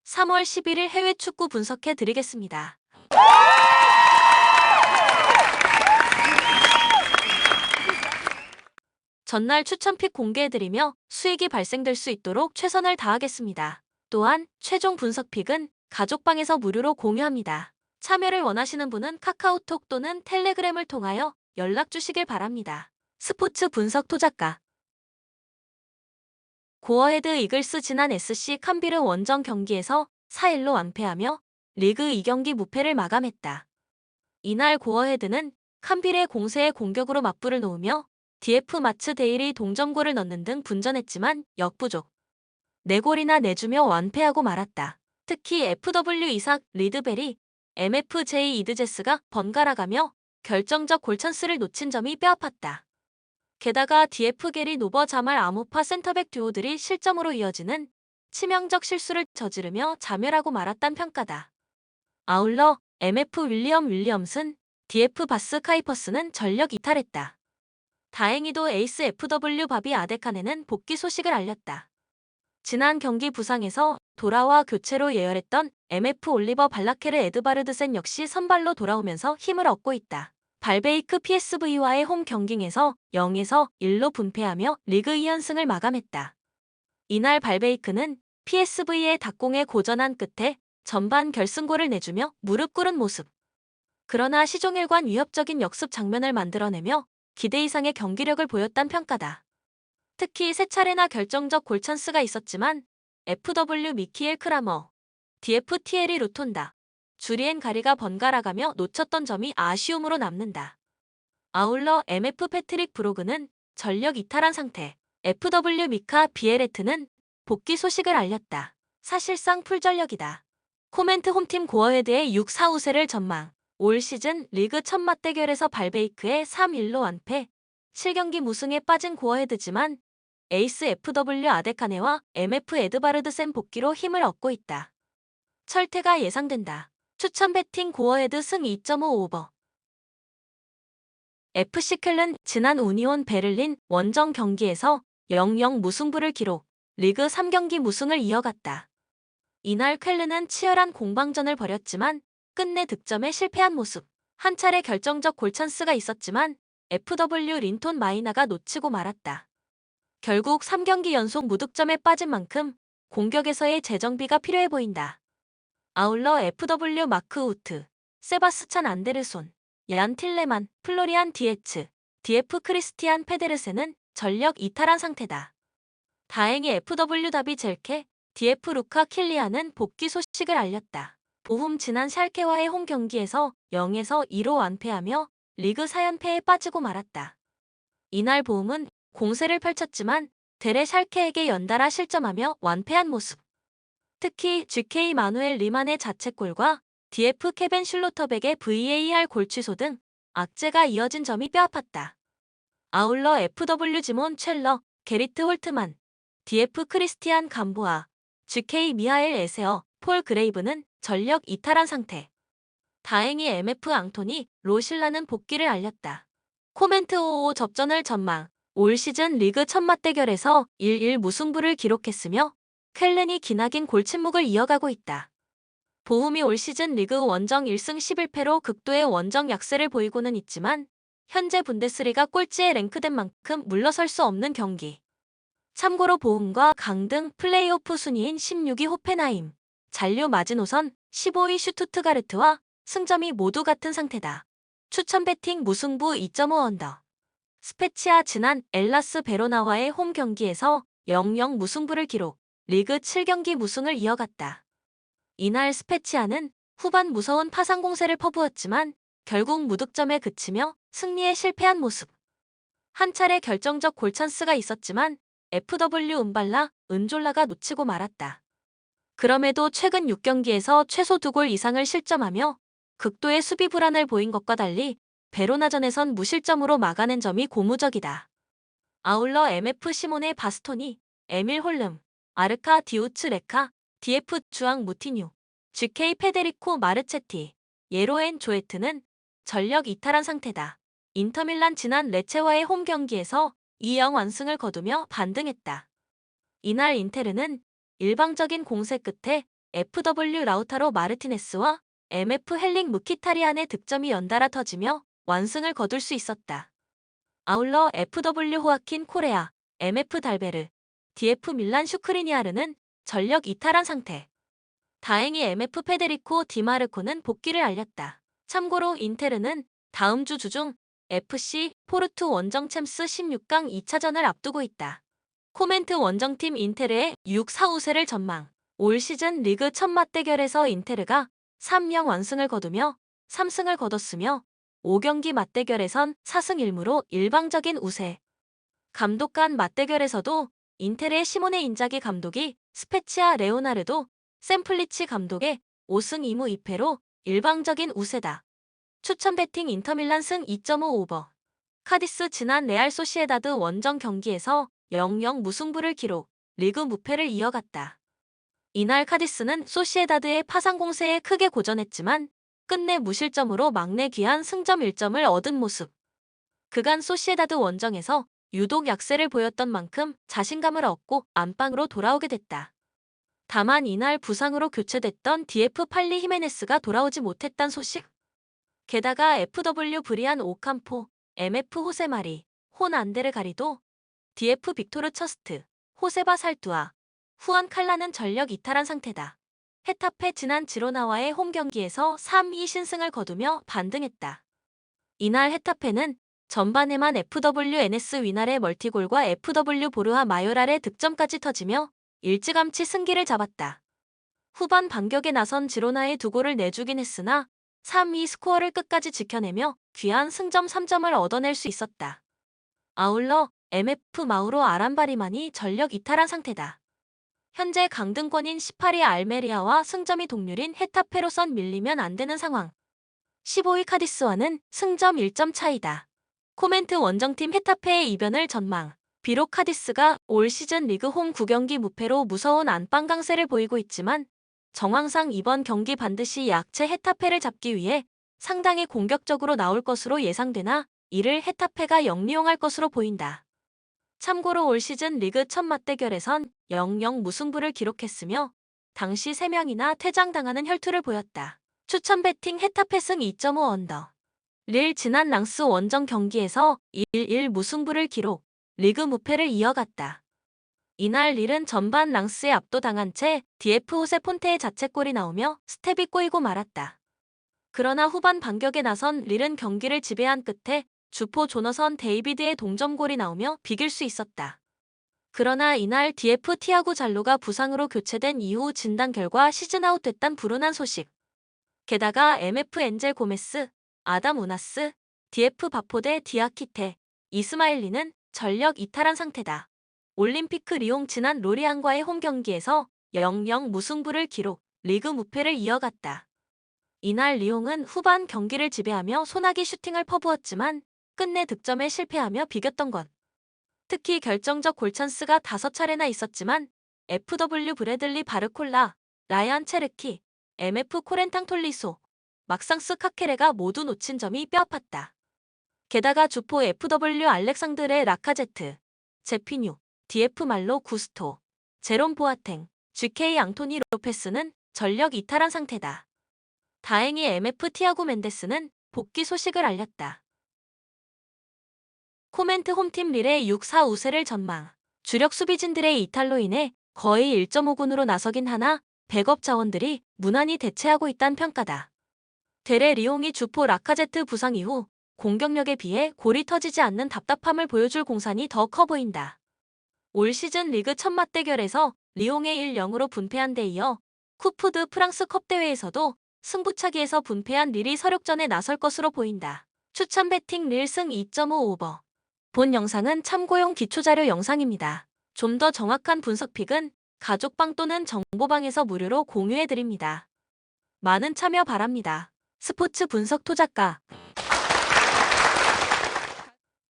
3월 11일 해외 축구 분석해 드리겠습니다. 전날 추천픽 공개해드리며 수익이 발생될 수 있도록 최선을 다하겠습니다. 또한 최종 분석픽은 가족방에서 무료로 공유합니다. 참여를 원하시는 분은 카카오톡 또는 텔레그램을 통하여 연락 주시길 바랍니다. 스포츠 분석 토작가 고어헤드 이글스 지난 SC 캄비르 원정 경기에서 4-1로 완패하며 리그 2경기 무패를 마감했다. 이날 고어헤드는 캄비르의 공세에 공격으로 맞불을 놓으며 DF 마츠 데일이 동점골을 넣는 등 분전했지만 역부족. 4골이나 내주며 완패하고 말았다. 특히 FW 이삭 리드벨이 MFJ 이드제스가 번갈아가며 결정적 골찬스를 놓친 점이 뼈아팠다. 게다가 DF 게리 노버 자말 아모파 센터백 듀오들이 실점으로 이어지는 치명적 실수를 저지르며 자멸하고 말았단 평가다. 아울러 MF 윌리엄슨, DF 바스 카이퍼스는 전력 이탈했다. 다행히도 에이스 FW 바비 아데카네는 복귀 소식을 알렸다. 지난 경기 부상에서 돌아와 교체로 예열했던 MF 올리버 발라케르 에드바르드센 역시 선발로 돌아오면서 힘을 얻고 있다. 발베이크 PSV와의 홈 경기에서 0에서 1로 분패하며 리그 2연승을 마감했다. 이날 발베이크는 PSV의 닭공에 고전한 끝에 전반 결승골을 내주며 무릎 꿇은 모습. 그러나 시종일관 위협적인 역습 장면을 만들어내며 기대 이상의 경기력을 보였단 평가다. 특히 세 차례나 결정적 골찬스가 있었지만 FW 미키엘 크라머, DF 티에리 루톤다, 주리엔 가리가 번갈아가며 놓쳤던 점이 아쉬움으로 남는다. 아울러 MF 패트릭 브로그는 전력 이탈한 상태, FW 미카 비에레트는 복귀 소식을 알렸다. 사실상 풀전력이다. 코멘트 홈팀 고어헤드의 6-4 우세를 전망. 올 시즌 리그 첫 맞대결에서 발베이크의 3-1로 완패, 7경기 무승에 빠진 고어헤드지만 에이스 FW 아데카네와 MF 에드바르드센 복귀로 힘을 얻고 있다. 철퇴가 예상된다. 추천 배팅 고어헤드 승 2.5 오버. FC 켈른 지난 우니온 베를린 원정 경기에서 0-0 무승부를 기록, 리그 3경기 무승을 이어갔다. 이날 켈른은 치열한 공방전을 벌였지만 끝내 득점에 실패한 모습. 한 차례 결정적 골찬스가 있었지만 FW 린톤 마이나가 놓치고 말았다. 결국 3경기 연속 무득점에 빠진 만큼 공격에서의 재정비가 필요해 보인다. 아울러 FW 마크 우트, 세바스찬 안데르손, 얀 틸레만, 플로리안 디에츠, DF 크리스티안 페데르센은 전력 이탈한 상태다. 다행히 FW 다비 젤케, DF 루카 킬리안은 복귀 소식을 알렸다. 보훔 지난 샬케와의 홈 경기에서 0에서 2로 완패하며 리그 4연패에 빠지고 말았다. 이날 보훔은 공세를 펼쳤지만 데레 샬케에게 연달아 실점하며 완패한 모습. 특히 GK 마누엘 리만의 자책골과 DF 케벤 슐로터백의 VAR 골 취소 등 악재가 이어진 점이 뼈아팠다. 아울러 FW 지몬 첼러, 게리트 홀트만, DF 크리스티안 감보아, GK 미하엘 에세어, 폴 그레이브는 전력 이탈한 상태. 다행히 MF 앙토니, 로실라는 복귀를 알렸다. 코멘트 55 접전을 전망. 올 시즌 리그 첫 맞대결에서 1-1 무승부를 기록했으며 켈른이 기나긴 골침묵을 이어가고 있다. 보훔이 올 시즌 리그 원정 1승 11패로 극도의 원정 약세를 보이고는 있지만 현재 분데스리가 꼴찌에 랭크된 만큼 물러설 수 없는 경기. 참고로 보훔과 강등 플레이오프 순위인 16위 호펜하임, 잔류 마지노선 15위 슈투트가르트와 승점이 모두 같은 상태다. 추천 배팅 무승부 2.5 언더. 스페치아 지난 엘라스 베로나와의 홈 경기에서 0-0 무승부를 기록, 리그 7경기 무승을 이어갔다. 이날 스페치아는 후반 무서운 파상 공세를 퍼부었지만 결국 무득점에 그치며 승리에 실패한 모습. 한 차례 결정적 골찬스가 있었지만 FW 은발라, 은졸라가 놓치고 말았다. 그럼에도 최근 6경기에서 최소 2골 이상을 실점하며 극도의 수비 불안을 보인 것과 달리 베로나전에선 무실점으로 막아낸 점이 고무적이다. 아울러 MF 시몬의 바스토니, 에밀 홀름, 아르카 디우츠 레카, DF 주앙 무티뉴, GK 페데리코 마르체티, 예로엔 조에트는 전력 이탈한 상태다. 인터밀란 지난 레체와의 홈 경기에서 2-0 완승을 거두며 반등했다. 이날 인테르는 일방적인 공세 끝에 FW 라우타로 마르티네스와 MF 헬릭 무키타리안의 득점이 연달아 터지며 완승을 거둘 수 있었다. 아울러 FW 호아킨 코레아, MF 달베르, DF 밀란 슈크리니아르는 전력 이탈한 상태. 다행히 MF 페데리코 디마르코는 복귀를 알렸다. 참고로 인테르는 다음 주 주중 FC 포르투 원정 챔스 16강 2차전을 앞두고 있다. 코멘트 원정팀 인테르의 6-4 우세를 전망. 올 시즌 리그 첫 맞대결에서 인테르가 3-0 완승을 거두며 3승을 거뒀으며 5경기 맞대결에선 4승 1무로 일방적인 우세. 감독 간 맞대결에서도 인테르의 시모네 인자기 감독이 스페치아 레오나르도 샘플리치 감독의 5승 2무 2패로 일방적인 우세다. 추천 배팅 인터밀란 승 2.5 오버. 카디스 지난 레알 소시에다드 원정 경기에서 0-0 무승부를 기록, 리그 무패를 이어갔다. 이날 카디스는 소시에다드의 파상 공세에 크게 고전했지만 끝내 무실점으로 막내 귀한 승점 1점을 얻은 모습. 그간 소시에다드 원정에서 유독 약세를 보였던 만큼 자신감을 얻고 안방으로 돌아오게 됐다. 다만 이날 부상으로 교체됐던 DF 팔리 히메네스가 돌아오지 못했단 소식. 게다가 FW 브리안 오캄포, MF 호세마리, 혼 안데르 가리도, DF 빅토르 처스트, 호세바 살뚜아, 후안 칼라는 전력 이탈한 상태다. 헤타페 지난 지로나와의 홈 경기에서 3-2 신승을 거두며 반등했다. 이날 헤타페는 전반에만 FWNS 위날의 멀티골과 FW 보르하 마요랄의 득점까지 터지며 일찌감치 승기를 잡았다. 후반 반격에 나선 지로나의 두 골을 내주긴 했으나 3-2 스코어를 끝까지 지켜내며 귀한 승점 3점을 얻어낼 수 있었다. 아울러 MF 마우로 아란바리만이 전력 이탈한 상태다. 현재 강등권인 18위 알메리아와 승점이 동률인 헤타페로선 밀리면 안 되는 상황. 15위 카디스와는 승점 1점 차이다. 코멘트 원정팀 헤타페의 이변을 전망. 비록 카디스가 올 시즌 리그 홈 9경기 무패로 무서운 안방 강세를 보이고 있지만 정황상 이번 경기 반드시 약체 헤타페를 잡기 위해 상당히 공격적으로 나올 것으로 예상되나 이를 헤타페가 영리용할 것으로 보인다. 참고로 올 시즌 리그 첫 맞대결에선 0-0 무승부를 기록했으며 당시 3명이나 퇴장당하는 혈투를 보였다. 추천 배팅 헤타페 승 2.5 언더. 릴 지난 랑스 원정 경기에서 1-1 무승부를 기록, 리그 무패를 이어갔다. 이날 릴은 전반 랑스에 압도당한 채 DF 호세 폰테의 자책골이 나오며 스텝이 꼬이고 말았다. 그러나 후반 반격에 나선 릴은 경기를 지배한 끝에 주포 조너선 데이비드의 동점골이 나오며 비길 수 있었다. 그러나 이날 DF 티아고 잘로가 부상으로 교체된 이후 진단 결과 시즌아웃 됐단 불운한 소식. 게다가 MF 엔젤 고메스, 아담 우나스, DF 바포데 디아키테, 이스마일리는 전력 이탈한 상태다. 올림피크 리옹 지난 로리앙과의 홈 경기에서 0-0 무승부를 기록, 리그 무패를 이어갔다. 이날 리옹은 후반 경기를 지배하며 소나기 슈팅을 퍼부었지만 끝내 득점에 실패하며 비겼던 것. 특히 결정적 골찬스가 5차례나 있었지만 FW 브래들리 바르콜라, 라이안 체르키, MF 코렌탕 톨리소, 막상스 카케레가 모두 놓친 점이 뼈아팠다. 게다가 주포 FW 알렉상드레 라카제트, 제피뉴, DF 말로 구스토, 제롬 보아탱, GK 앙토니 로페스는 전력 이탈한 상태다. 다행히 MF 티아고 멘데스는 복귀 소식을 알렸다. 코멘트 홈팀 릴의 6-4 우세를 전망. 주력 수비진들의 이탈로 인해 거의 1.5군으로 나서긴 하나 백업 자원들이 무난히 대체하고 있다는 평가다. 데레 리옹이 주포 라카제트 부상 이후 공격력에 비해 골이 터지지 않는 답답함을 보여줄 공산이 더 커 보인다. 올 시즌 리그 첫 맞대결에서 리옹에 1-0으로 분패한 데 이어 쿠푸드 프랑스컵 대회에서도 승부차기에서 분패한 릴이 서력전에 나설 것으로 보인다. 추천 배팅 릴 승 2.5 오버. 본 영상은 참고용 기초자료 영상입니다. 좀 더 정확한 분석픽은 가족방 또는 정보방에서 무료로 공유해드립니다. 많은 참여 바랍니다. 스포츠 분석 토작가